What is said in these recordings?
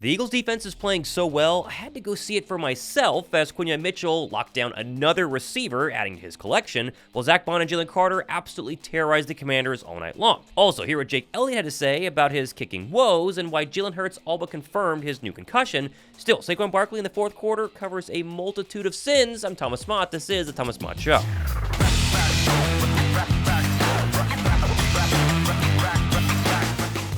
The Eagles defense is playing so well, I had to go see it for myself as Quinyon Mitchell locked down another receiver, adding to his collection, while Zack, Baun, and Jalen Carter absolutely terrorized the Commanders all night long. Also, hear what Jake Elliot had to say about his kicking woes and why Jalen Hurts all but confirmed his new concussion. Still, Saquon Barkley in the fourth quarter covers a multitude of sins. I'm Thomas Mott. This is the Thomas Mott Show.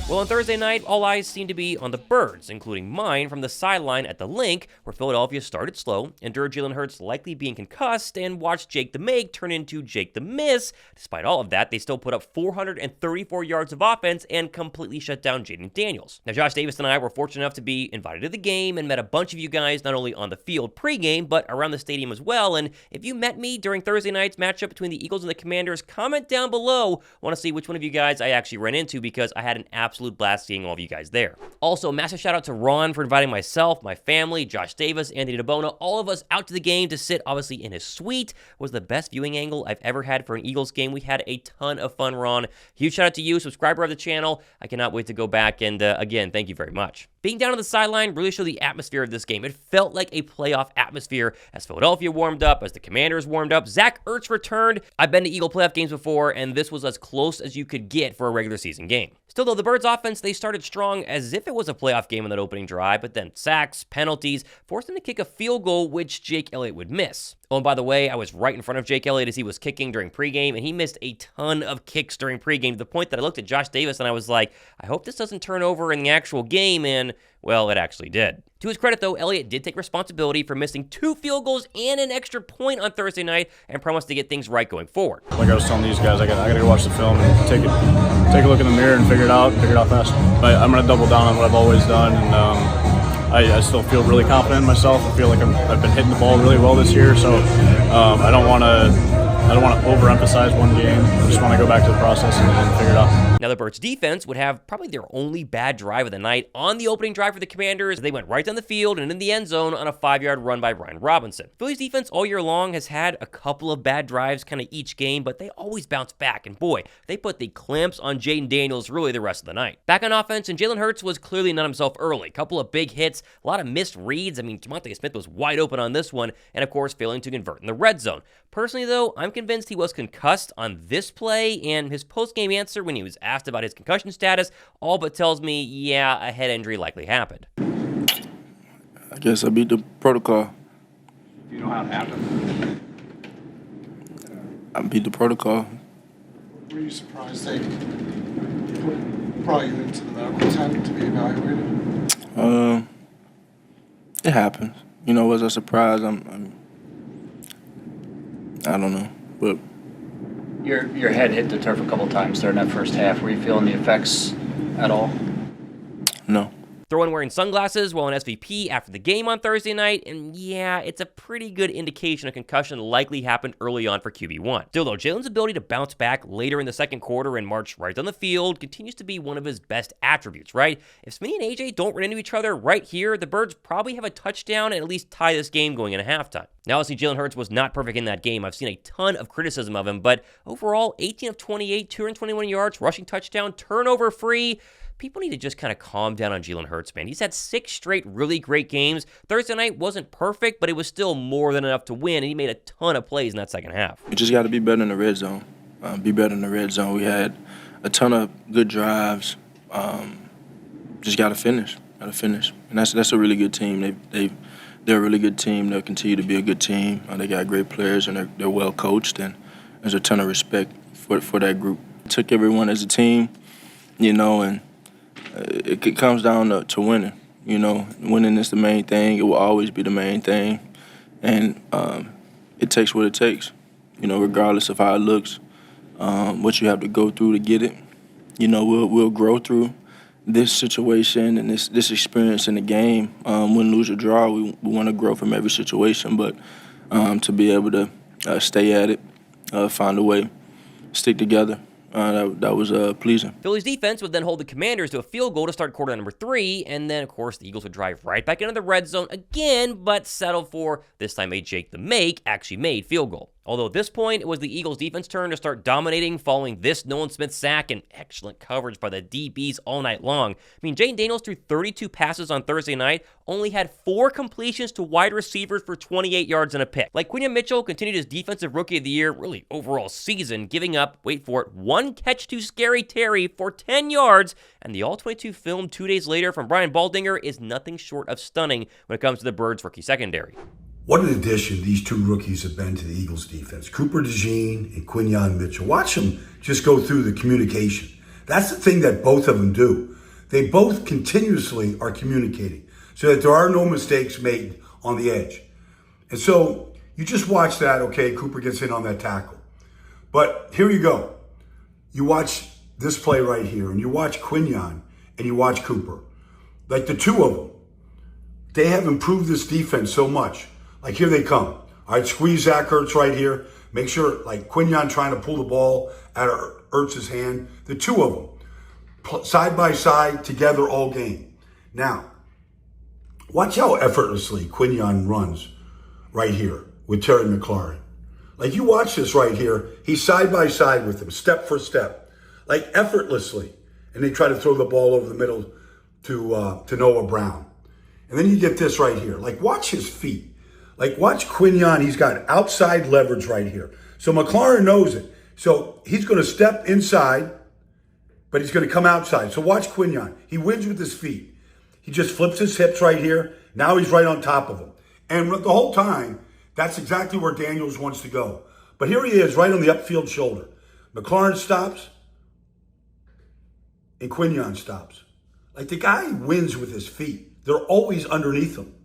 Well, on Thursday night, all eyes seemed to be on the Birds, including mine from the sideline at the Link, where Philadelphia started slow, endured Jalen Hurts likely being concussed, and watched Jake the Make turn into Jake the Miss. Despite all of that, they still put up 434 yards of offense and completely shut down Jaden Daniels. Now, Josh Davis and I were fortunate enough to be invited to the game and met a bunch of you guys not only on the field pregame, but around the stadium as well. And if you met me during Thursday night's matchup between the Eagles and the Commanders, comment down below. I want to see which one of you guys I actually ran into because I had an absolute blast seeing all of you guys there. Also, massive shout out to Ron for inviting myself, my family, Josh Davis, Anthony DeBona, all of us out to the game to sit obviously in his suite. It was the best viewing angle I've ever had for an Eagles game. We had a ton of fun, Ron. Huge shout out to you, subscriber of the channel. I cannot wait to go back and again, thank you very much. Being down on the sideline really showed the atmosphere of this game. It felt like a playoff atmosphere as Philadelphia warmed up, as the Commanders warmed up. Zach Ertz returned. I've been to Eagle playoff games before, and this was as close as you could get for a regular season game. Still, though, the Birds' offense, they started strong as if it was a playoff game in that opening drive, but then sacks, penalties, forced them to kick a field goal, which Jake Elliot would miss. Oh, and by the way, I was right in front of Jake Elliot as he was kicking during pregame, and he missed a ton of kicks during pregame to the point that I looked at Josh Davis and I was like, I hope this doesn't turn over in the actual game, and, well, it actually did. To his credit, though, Elliott did take responsibility for missing 2 field goals and an extra point on Thursday night and promised to get things right going forward. Like I was telling these guys, I gotta go watch the film and take a look in the mirror and figure it out fast. I'm going to double down on what I've always done, and I still feel really confident in myself. I feel like I've been hitting the ball really well this year, so I don't want to overemphasize one game. I just want to go back to the process and figure it out. Now, the Birds' defense would have probably their only bad drive of the night on the opening drive for the Commanders. They went right down the field and in the end zone on a 5-yard run by Brian Robinson. Philly's defense all year long has had a couple of bad drives kind of each game, but they always bounce back. And boy, they put the clamps on Jaden Daniels really the rest of the night. Back on offense, and Jalen Hurts was clearly not himself early. A couple of big hits, a lot of missed reads. I mean, Devontae Smith was wide open on this one, and of course, failing to convert in the red zone. Personally, though, I'm convinced he was concussed on this play, and his post-game answer when he was asked about his concussion status all but tells me, yeah, a head injury likely happened. I guess I beat the protocol. You know how it happened? I beat the protocol. Were you surprised they brought you into the medical tent to be evaluated? It happens. You know, was I surprised? I don't know, but Your head hit the turf a couple times during that first half. Were you feeling the effects at all? no. Throwing wearing sunglasses while an SVP after the game on Thursday night, and yeah, it's a pretty good indication a concussion likely happened early on for QB1. Still though, Jalen's ability to bounce back later in the second quarter and march right down the field continues to be one of his best attributes, right? If Smitty and AJ don't run into each other right here, the Birds probably have a touchdown and at least tie this game going into halftime. Now, obviously, Jalen Hurts was not perfect in that game. I've seen a ton of criticism of him, but overall, 18 of 28, 221 yards, rushing touchdown, turnover free. People need to just kind of calm down on Jalen Hurts, man. He's had 6 straight really great games. Thursday night wasn't perfect, but it was still more than enough to win, and he made a ton of plays in that second half. We just got to be better in the red zone. Be better in the red zone. We had a ton of good drives. Just got to finish. And that's a really good team. They're a really good team. They'll continue to be a good team. They got great players, and they're well coached, and there's a ton of respect for that group. Took everyone as a team, you know, and it comes down to winning. You know, winning is the main thing. It will always be the main thing, and it takes what it takes. You know, regardless of how it looks, what you have to go through to get it. You know, we'll grow through this situation and this experience in the game. Win, lose, or draw, we want to grow from every situation, but to be able to stay at it, find a way, stick together. That was pleasing. Philly's defense would then hold the Commanders to a field goal to start quarter number 3, and then, of course, the Eagles would drive right back into the red zone again, but settle for, this time, a Jake the Make actually made field goal. Although at this point, it was the Eagles' defense turn to start dominating following this Nolan Smith sack and excellent coverage by the DBs all night long. I mean, Jaden Daniels threw 32 passes on Thursday night, only had 4 completions to wide receivers for 28 yards and a pick. Like Quinyon Mitchell continued his defensive rookie of the year, really overall season, giving up, wait for it, 1 catch to Scary Terry for 10 yards, and the All-22 film 2 days later from Brian Baldinger is nothing short of stunning when it comes to the Birds' rookie secondary. What an addition these 2 rookies have been to the Eagles defense. Cooper DeJean and Quinyon Mitchell. Watch them just go through the communication. That's the thing that both of them do. They both continuously are communicating so that there are no mistakes made on the edge. And so you just watch that, okay, Cooper gets in on that tackle. But here you go. You watch this play right here, and you watch Quinyon, and you watch Cooper. Like the 2 of them, they have improved this defense so much. Like here they come. All right, squeeze Zack Ertz right here. Make sure, like Quinyon trying to pull the ball out of Ertz's hand. The 2 of them, side by side, together all game. Now, watch how effortlessly Quinyon runs right here with Terry McLaurin. Like you watch this right here, he's side by side with him, step for step, like effortlessly. And they try to throw the ball over the middle to Noah Brown. And then you get this right here. Like watch his feet. Like watch Quinyon, he's got outside leverage right here. So McLaurin knows it. So he's going to step inside, but he's going to come outside. So watch Quinyon. He wins with his feet. He just flips his hips right here. Now he's right on top of him. And the whole time, that's exactly where Daniels wants to go. But here he is, right on the upfield shoulder. McLaurin stops, and Quinyon stops. Like the guy wins with his feet. They're always underneath him.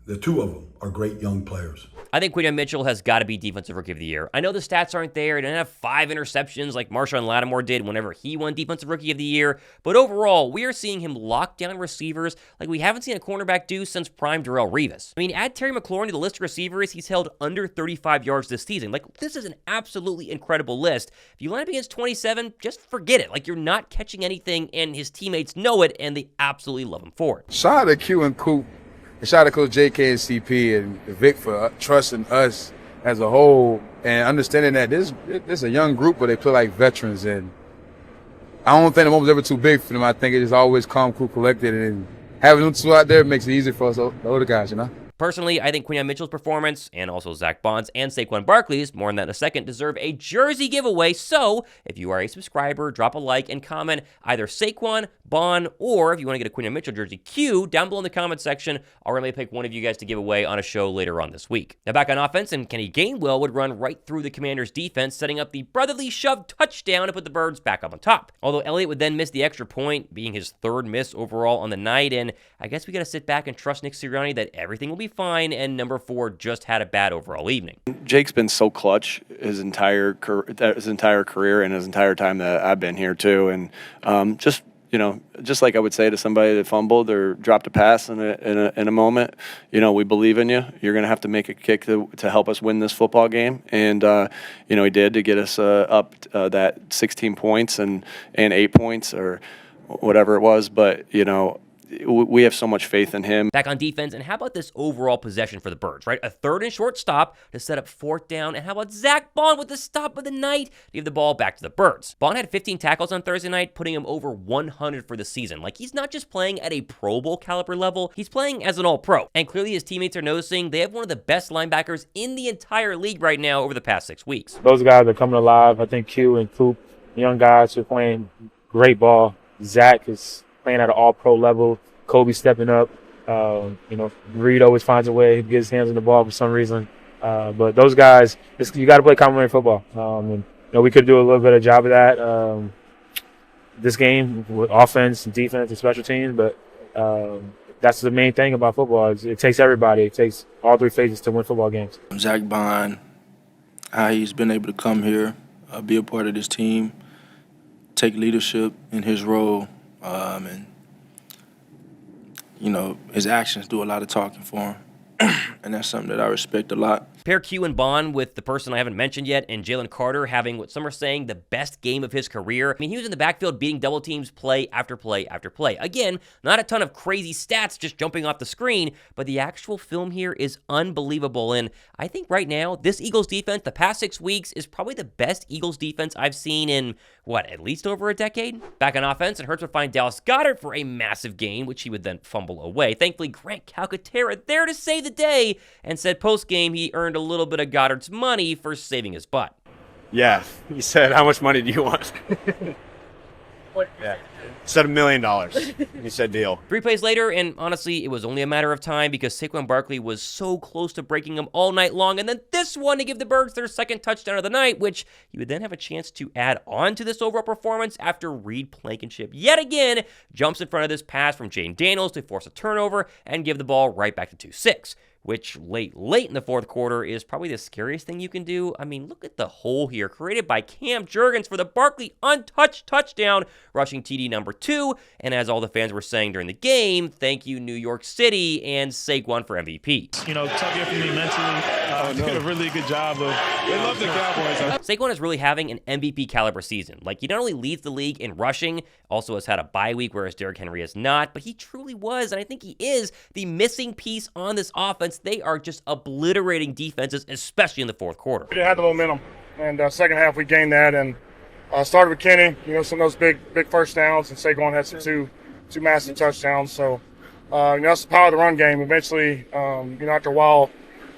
The 2 of them are great young players. I think Quinyon Mitchell has got to be Defensive Rookie of the Year. I know the stats aren't there. He didn't have 5 interceptions like Marshawn Lattimore did whenever he won Defensive Rookie of the Year. But overall, we are seeing him lock down receivers like we haven't seen a cornerback do since prime Darrelle Revis. I mean, add Terry McLaurin to the list of receivers he's held under 35 yards this season. Like, this is an absolutely incredible list. If you line up against 27, just forget it. Like, you're not catching anything, and his teammates know it, and they absolutely love him for it. Shout out to Q and Coop. And shout out to Coach JK and CP and Vic for trusting us as a whole and understanding that this is a young group, but they play like veterans. And I don't think the moment's ever too big for them. I think it is always calm, cool, collected. And having them 2 out there makes it easier for us, the older guys, you know? Personally, I think Quinyon Mitchell's performance, and also Zach Baun's and Saquon Barkley's, more on that in a second, deserve a jersey giveaway. So, if you are a subscriber, drop a like and comment either Saquon, Baun, or if you want to get a Quinyon Mitchell jersey, Q, down below in the comment section. I'll randomly pick one of you guys to give away on a show later on this week. Now back on offense, and Kenny Gainwell would run right through the Commanders' defense, setting up the brotherly shove touchdown to put the Birds back up on top. Although Elliot would then miss the extra point, being his 3rd miss overall on the night, and I guess we got to sit back and trust Nick Sirianni that everything will be fine, and number 4 just had a bad overall evening. Jake's been so clutch his entire career and his entire time that I've been here too, and just like I would say to somebody that fumbled or dropped a pass in a moment, we believe in you. You're going to have to make a kick to help us win this football game, and he did to get us up that 16 points and 8 points or whatever it was, but we have so much faith in him. Back on defense, and how about this overall possession for the Birds, right? A 3rd and short stop to set up 4th down, and how about Zach Baun with the stop of the night to give the ball back to the Birds? Baun had 15 tackles on Thursday night, putting him over 100 for the season. Like, he's not just playing at a Pro Bowl caliber level, he's playing as an All-Pro. And clearly his teammates are noticing they have one of the best linebackers in the entire league right now over the past 6 weeks. Those guys are coming alive. I think Q and Coop, young guys, are playing great ball. Zack is playing at an all-pro level. Kobe stepping up. Reed always finds a way. He gets his hands on the ball for some reason. But those guys, you got to play complementary football. We could do a little bit of job of that this game with offense and defense and special teams. But that's the main thing about football. It takes everybody. It takes all 3 phases to win football games. Zach Baun, how he's been able to come here, be a part of this team, take leadership in his role, and his actions do a lot of talking for him, and that's something that I respect a lot. Pair Q and Baun with the person I haven't mentioned yet, and Jalen Carter having what some are saying the best game of his career. I mean, he was in the backfield beating double teams play after play after play. Again, not a ton of crazy stats just jumping off the screen, but the actual film here is unbelievable. And I think right now, this Eagles defense, the past 6 weeks, is probably the best Eagles defense I've seen in, at least over a decade? Back on offense, and Hurts would find Dallas Goedert for a massive gain, which he would then fumble away. Thankfully, Grant Calcaterra there to save the day, and said post-game he earned a little bit of Goddard's money for saving his butt. Yeah, he said, how much money do you want? Yeah. Said $1 million. He said deal. 3 plays later, and honestly, it was only a matter of time because Saquon Barkley was so close to breaking him all night long, and then this one to give the Birds their second touchdown of the night, which you would then have a chance to add on to this overall performance after Reed Blankenship yet again jumps in front of this pass from Jaden Daniels to force a turnover and give the ball right back to 2-6. Which late in the fourth quarter is probably the scariest thing you can do. I mean, look at the hole here created by Cam Jurgens for the Barkley untouched touchdown, rushing TD number 2. And as all the fans were saying during the game, thank you, New York City, and Saquon for MVP. Tough year for me mentally. Did a really good job of. They love the Cowboys. Saquon is really having an MVP caliber season. Like, he not only leads the league in rushing, also has had a bye week, whereas Derrick Henry has not, but he truly was, and I think he is, the missing piece on this offense. They are just obliterating defenses, especially in the fourth quarter. We had the momentum, and second half we gained that, and started with Kenny. Some of those big first downs, and Saquon had some two massive touchdowns. So that's the power of the run game. Eventually, after a while,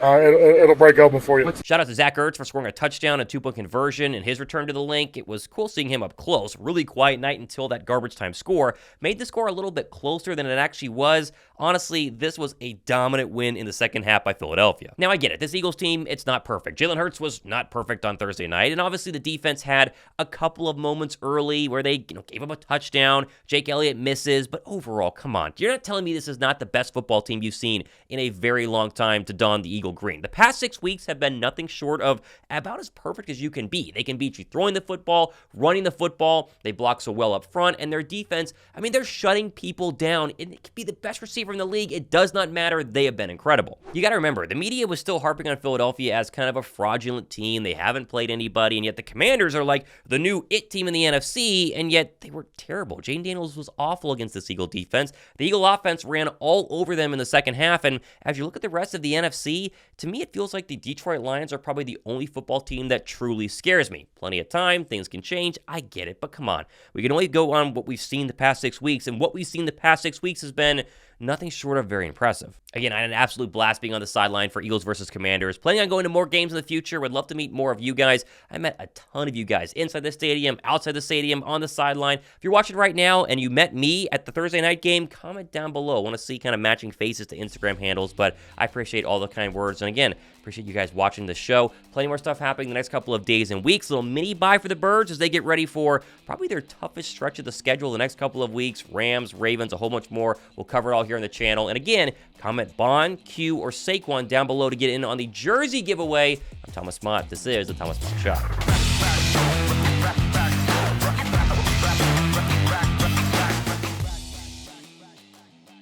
it'll break open for you. Shout out to Zach for scoring a touchdown, a 2-point conversion, and his return to the link. It was cool seeing him up close. Really quiet night until that garbage time score. Made the score a little bit closer than it actually was. Honestly, this was a dominant win in the second half by Philadelphia. Now, I get it. This Eagles team, it's not perfect. Jalen Hurts was not perfect on Thursday night, and obviously the defense had a couple of moments early where they gave up a touchdown. Jake Elliot misses, but overall, come on. You're not telling me this is not the best football team you've seen in a very long time to don the Eagle green. The past 6 weeks have been nothing short of about as perfect as you can be. They can beat you throwing the football, running the football. They block so well up front, and their defense, they're shutting people down. And it could be the best receiver in the league. It does not matter. They have been incredible. You got to remember, the media was still harping on Philadelphia as kind of a fraudulent team. They haven't played anybody, and yet the Commanders are like the new it team in the NFC, and yet they were terrible. Jaden Daniels was awful against this Eagle defense. The Eagle offense ran all over them in the second half, and as you look at the rest of the NFC, to me, it feels like the Detroit Lions are probably the only football team that truly scares me. Plenty of time, things can change, I get it, but come on. We can only go on what we've seen the past 6 weeks, and what we've seen the past 6 weeks has been nothing short of very impressive. Again, I had an absolute blast being on the sideline for Eagles versus Commanders. Planning on going to more games in the future. Would love to meet more of you guys. I met a ton of you guys inside the stadium, outside the stadium, on the sideline. If you're watching right now and you met me at the Thursday night game, comment down below. I want to see kind of matching faces to Instagram handles, but I appreciate all the kind words. And again, appreciate you guys watching the show. Plenty more stuff happening the next couple of days and weeks. A little mini bye for the Birds as they get ready for probably their toughest stretch of the schedule the next couple of weeks. Rams, Ravens, a whole bunch more. We'll cover it all here on the channel. And again, comment Baun, Q, or Saquon down below to get in on the jersey giveaway. I'm Thomas Mott. This is the Thomas Mott Shot.